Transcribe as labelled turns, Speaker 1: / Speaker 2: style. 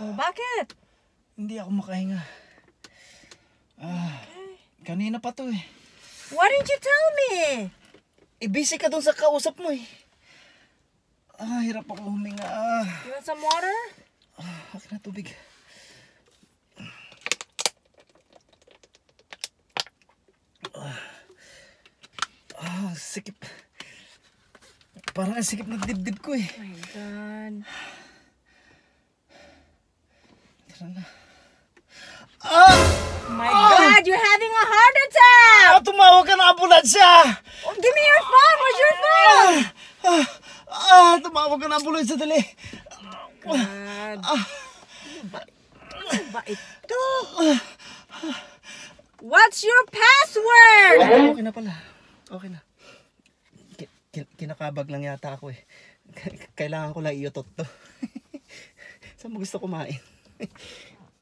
Speaker 1: Oh, bakit?
Speaker 2: Hindi ako makahinga. Kanina pa to eh.
Speaker 1: Why didn't you tell me?
Speaker 2: Busy ka dun sa kausap mo eh. Hirap ako huminga.
Speaker 1: You want some water?
Speaker 2: Akin na tubig. Sikip. Parang ang sikip ng dibdib ko eh.
Speaker 1: Oh my God.
Speaker 2: Tara na.
Speaker 1: Oh my God, you're having a heart attack!
Speaker 2: Tumawag ka ng ambulansya!
Speaker 1: Oh, give me your phone! Where's your phone?
Speaker 2: Tumawag ka ng ambulansya, dali.
Speaker 1: God. Ano ba ito? What's your password?
Speaker 2: Okay na pala. Okay na. Kinakabag lang yata ako eh. Kailangan ko lang iutot to. Saan mo gusto kumain?